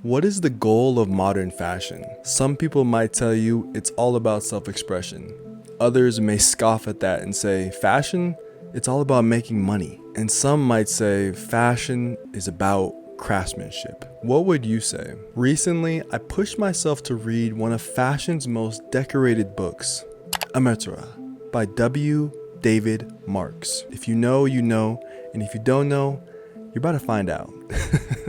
What is the goal of modern fashion? Some people might tell you it's all about self-expression. Others may scoff at that and say, fashion? It's all about making money. And some might say, fashion is about craftsmanship. What would you say? Recently, I pushed myself to read one of fashion's most decorated books, Ametora, by David Marx. If you know, you know, and if you don't know, you're about to find out.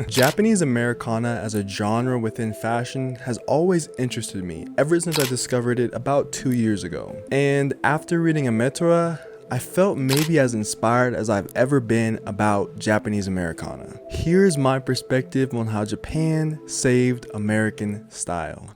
Japanese Americana as a genre within fashion has always interested me ever since I discovered it about 2 years ago. And after reading Ametora, I felt maybe as inspired as I've ever been about Japanese Americana. Here's my perspective on how Japan saved American style.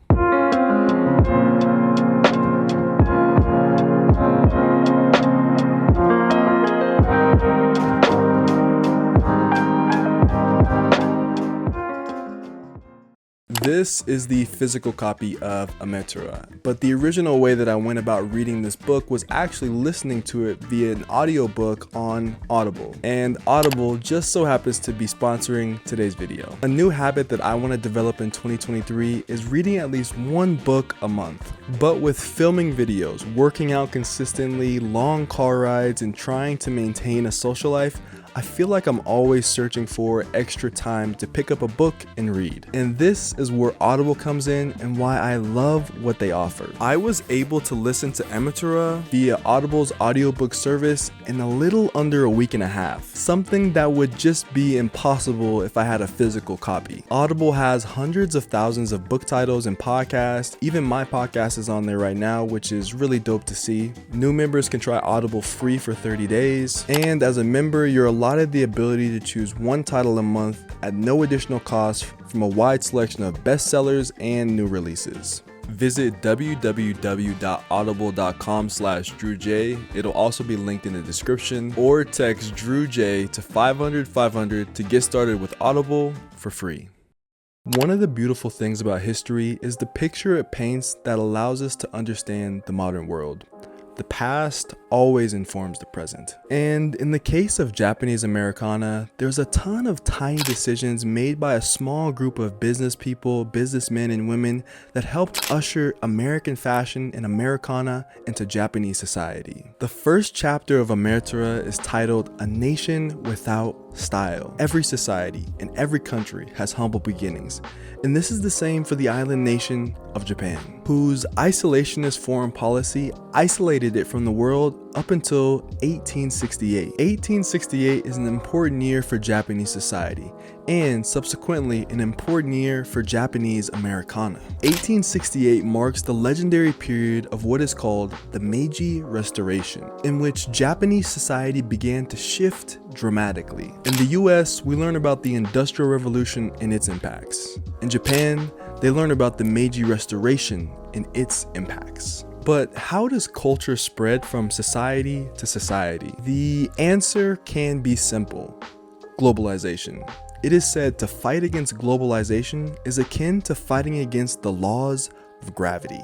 This is the physical copy of Ametora, but the original way that I went about reading this book was actually listening to it via an audiobook on Audible. And Audible just so happens to be sponsoring today's video. A new habit that I want to develop in 2023 is reading at least one book a month. But with filming videos, working out consistently, long car rides, and trying to maintain a social life, I feel like I'm always searching for extra time to pick up a book and read. And this is where Audible comes in and why I love what they offer. I was able to listen to Ametora via Audible's audiobook service in a little under a week and a half, something that would just be impossible if I had a physical copy. Audible has hundreds of thousands of book titles and podcasts. Even my podcast is on there right now, which is really dope to see. New members can try Audible free for 30 days. And as a member, you're allotted the ability to choose one title a month at no additional cost from a wide selection of bestsellers and new releases. Visit www.audible.com/DrewJ. It'll also be linked in the description, or text DrewJ to 500-500 to get started with Audible for free. One of the beautiful things about history is the picture it paints that allows us to understand the modern world. The past always informs the present. And in the case of Japanese Americana, there's a ton of tiny decisions made by a small group of business people, businessmen and women that helped usher American fashion and Americana into Japanese society. The first chapter of Ametora is titled A Nation Without Style. Every society in every country has humble beginnings, and this is the same for the island nation of Japan, whose isolationist foreign policy isolated it from the world up until 1868. 1868 is an important year for Japanese society, and subsequently an important year for Japanese Americana. 1868 marks the legendary period of what is called the Meiji Restoration, in which Japanese society began to shift dramatically. In the US, we learn about the Industrial Revolution and its impacts. In Japan, they learn about the Meiji Restoration and its impacts. But how does culture spread from society to society? The answer can be simple: globalization. It is said to fight against globalization is akin to fighting against the laws of gravity.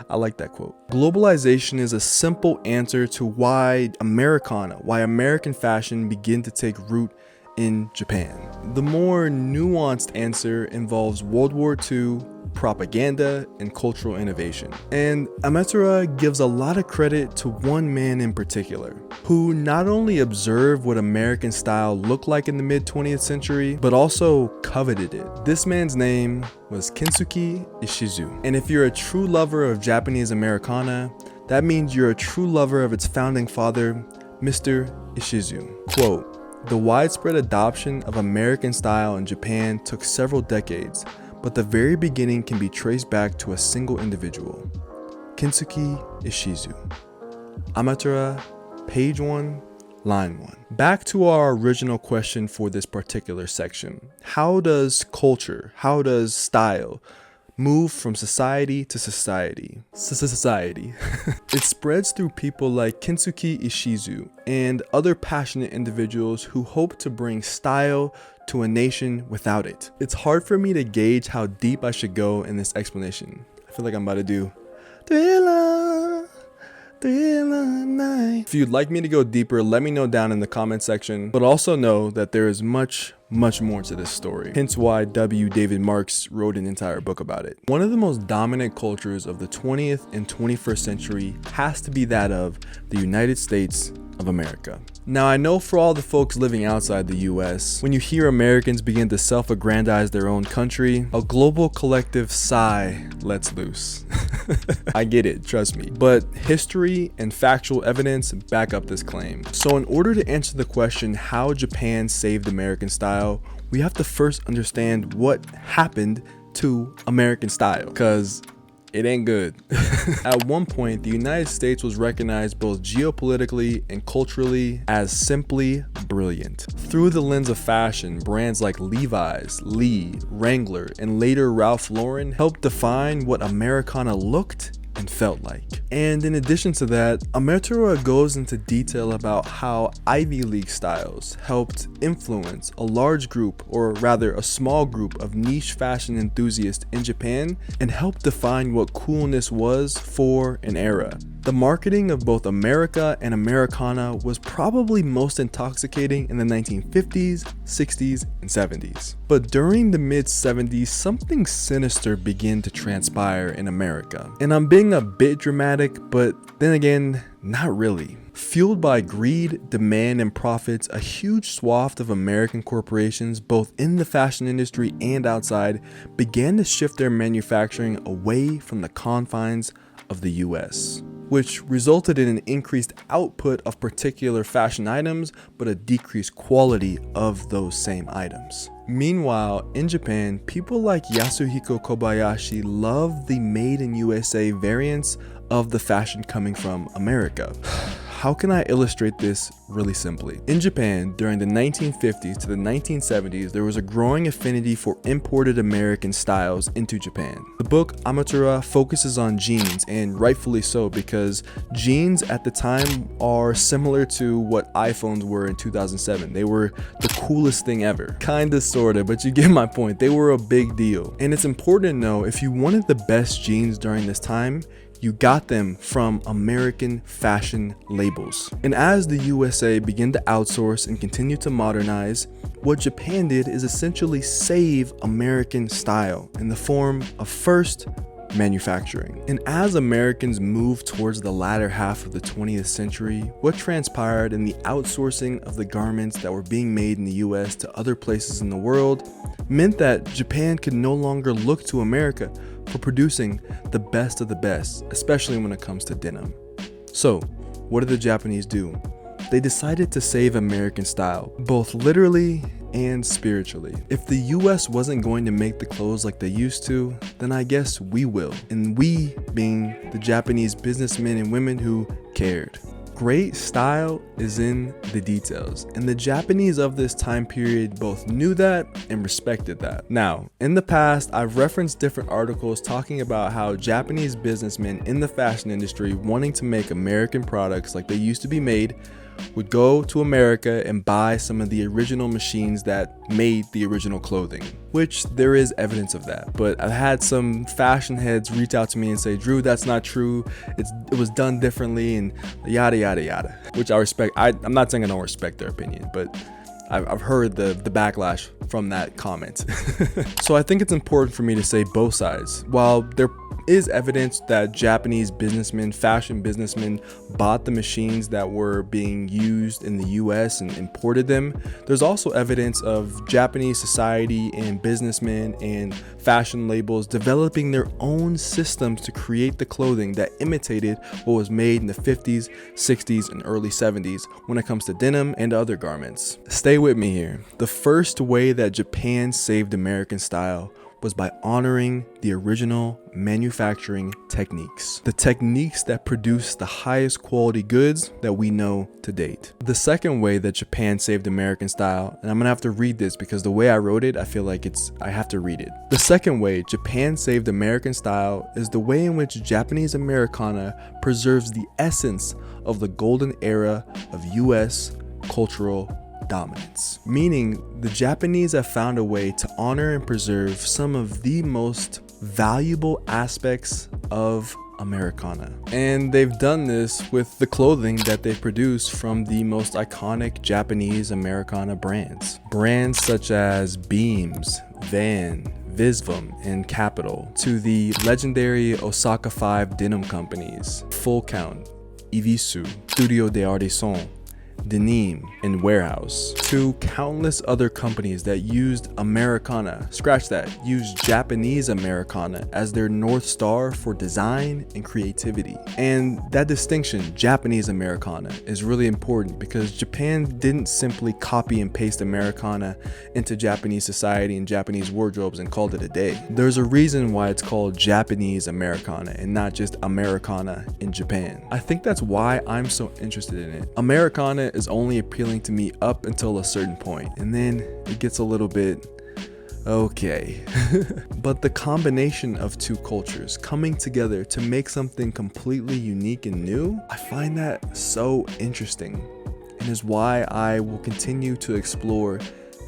I like that quote. Globalization is a simple answer to why American fashion began to take root in Japan. The more nuanced answer involves World War II, propaganda, and cultural innovation. And Ametora gives a lot of credit to one man in particular, who not only observed what American style looked like in the mid-20th century, but also coveted it. This man's name was Kensuke Ishizu. And if you're a true lover of Japanese Americana, that means you're a true lover of its founding father, Mr. Ishizu. Quote, "The widespread adoption of American style in Japan took several decades, but the very beginning can be traced back to a single individual, Kensuke Ishizu." Ametora, page 1, line 1. Back to our original question for this particular section. How does culture, how does style move from society to society? It spreads through people like Kensuke Ishizu and other passionate individuals who hope to bring style to a nation without it. It's hard for me to gauge how deep I should go in this explanation. I feel like I'm about to do Thriller night. If you'd like me to go deeper, let me know down in the comment section, but also know that there is much much more to this story. Hence why David Marx wrote an entire book about it. One of the most dominant cultures of the 20th and 21st century has to be that of the United States of America. Now, I know for all the folks living outside the US, when you hear Americans begin to self-aggrandize their own country, a global collective sigh lets loose. I get it, trust me. But history and factual evidence back up this claim. So in order to answer the question how Japan saved American style, we have to first understand what happened to American style, because it ain't good. At one point, the United States was recognized both geopolitically and culturally as simply brilliant. Through the lens of fashion, brands like Levi's, Lee, Wrangler, and later Ralph Lauren helped define what Americana looked and felt like. And in addition to that, Ametora goes into detail about how Ivy League styles helped influence a large group, or rather a small group of niche fashion enthusiasts in Japan, and helped define what coolness was for an era. The marketing of both America and Americana was probably most intoxicating in the 1950s, 60s, and 70s. But during the mid-70s, something sinister began to transpire in America. And I'm being a bit dramatic, but then again, not really. Fueled by greed, demand, and profits, a huge swath of American corporations, both in the fashion industry and outside, began to shift their manufacturing away from the confines of the US, which resulted in an increased output of particular fashion items, but a decreased quality of those same items. Meanwhile, in Japan, people like Yasuhiko Kobayashi love the made in USA variants of the fashion coming from America. How can I illustrate this really simply? In Japan, during the 1950s to the 1970s, there was a growing affinity for imported American styles into Japan. The book Ametora focuses on jeans, and rightfully so, because jeans at the time are similar to what iPhones were in 2007. They were the coolest thing ever. Kinda, sorta, but you get my point. They were a big deal. And it's important to know, if you wanted the best jeans during this time, you got them from American fashion labels. And as the USA began to outsource and continue to modernize, what Japan did is essentially save American style in the form of first, manufacturing. And as Americans moved towards the latter half of the 20th century, what transpired in the outsourcing of the garments that were being made in the US to other places in the world meant that Japan could no longer look to America for producing the best of the best, especially when it comes to denim. So, what did the Japanese do? They decided to save American style, both literally and spiritually. If the US wasn't going to make the clothes like they used to, then I guess we will. And we being the Japanese businessmen and women who cared. Great style is in the details, and the Japanese of this time period both knew that and respected that. Now, in the past, I've referenced different articles talking about how Japanese businessmen in the fashion industry wanting to make American products like they used to be made would go to America and buy some of the original machines that made the original clothing, which there is evidence of that. But I've had some fashion heads reach out to me and say, Drew, that's not true. It was done differently and yada, yada, yada, which I respect. I'm not saying I don't respect their opinion, but I've heard the backlash from that comment. So I think it's important for me to say both sides. While there is evidence that Japanese businessmen, fashion businessmen, bought the machines that were being used in the US and imported them, there's also evidence of Japanese society and businessmen and fashion labels developing their own systems to create the clothing that imitated what was made in the 50s, 60s, and early 70s when it comes to denim and other garments. Stay with me here. The first way that Japan saved American style was by honoring the original manufacturing techniques, the techniques that produce the highest quality goods that we know to date. The second way that Japan saved American style, and I'm gonna have to read this because the way I wrote it, I feel like I have to read it. The second way Japan saved American style is the way in which Japanese Americana preserves the essence of the golden era of US cultural dominance, meaning the Japanese have found a way to honor and preserve some of the most valuable aspects of Americana. And they've done this with the clothing that they produce from the most iconic Japanese Americana brands. Brands such as Beams, Van, Visvum, and Capital, to the legendary Osaka 5 denim companies, Full Count, Ibisu, Studio de Artisan, Denim, and Warehouse, to countless other companies that used Americana, scratch that, used Japanese Americana as their North Star for design and creativity. And that distinction, Japanese Americana, is really important because Japan didn't simply copy and paste Americana into Japanese society and Japanese wardrobes and called it a day. There's a reason why it's called Japanese Americana and not just Americana in Japan. I think that's why I'm so interested in it. Americana is only appealing to me up until a certain point, and then it gets a little bit okay. But the combination of two cultures coming together to make something completely unique and new, I find that so interesting, and is why I will continue to explore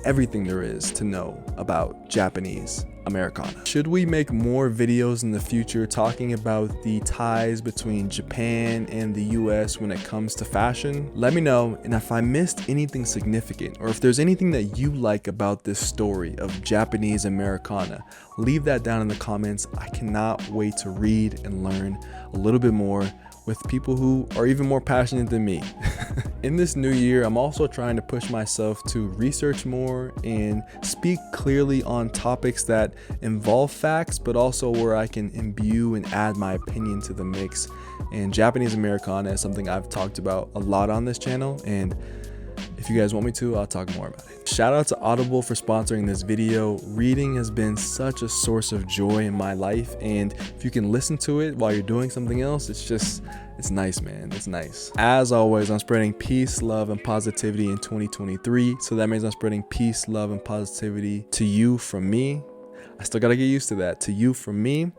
everything there is to know about Japanese Americana. Should we make more videos in the future talking about the ties between Japan and the US when it comes to fashion? Let me know, and if I missed anything significant, or if there's anything that you like about this story of Japanese Americana, leave that down in the comments. I cannot wait to read and learn a little bit more with people who are even more passionate than me. In this new year, I'm also trying to push myself to research more and speak clearly on topics that involve facts, but also where I can imbue and add my opinion to the mix. And Japanese Americana is something I've talked about a lot on this channel, and if you guys want me to, I'll talk more about it. Shout out to Audible for sponsoring this video. Reading has been such a source of joy in my life, and if you can listen to it while you're doing something else, it's nice, man. It's nice. As always, I'm spreading peace, love, and positivity in 2023. So that means I'm spreading peace, love, and positivity to you from me. I still gotta get used to that. To you from me.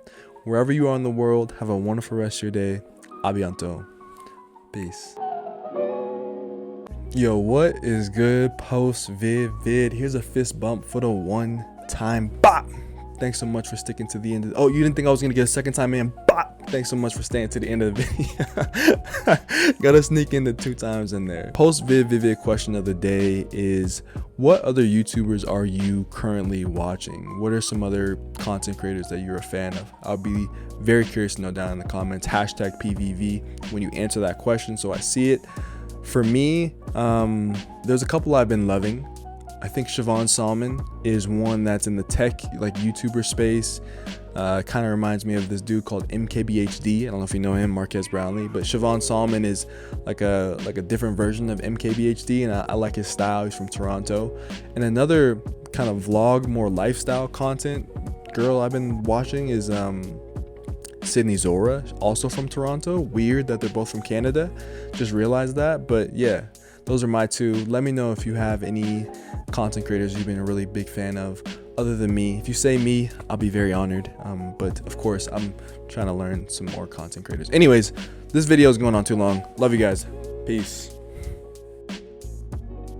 Wherever you are in the world, have a wonderful rest of your day. Abianto. Peace. Yo, what is good? Post vid. Here's a fist bump for the one time bop. Thanks so much for sticking to the end. Oh, you didn't think I was gonna get a second time, man? Bop. Thanks so much for staying to the end of the video. Gotta sneak in the 2 times in there. Post vid question of the day is, what other YouTubers are you currently watching? What are some other content creators that you're a fan of? I'll be very curious to know down in the comments. Hashtag PVV when you answer that question so I see it. For me, there's a couple I've been loving. I think Siobhan Salmon is one that's in the tech, like YouTuber space. Kind of reminds me of this dude called MKBHD. I don't know if you know him, Marquez Brownlee, but Siobhan Salmon is like a different version of MKBHD, and I like his style. He's from Toronto. And another kind of vlog, more lifestyle content girl I've been watching is Sydney Zora, also from Toronto. Weird that they're both from Canada. Just realized that. But yeah, those are my 2. Let me know if you have any content creators you've been a really big fan of other than me. If you say me, I'll be very honored. But of course, I'm trying to learn some more content creators. Anyways, this video is going on too long. Love you guys. Peace.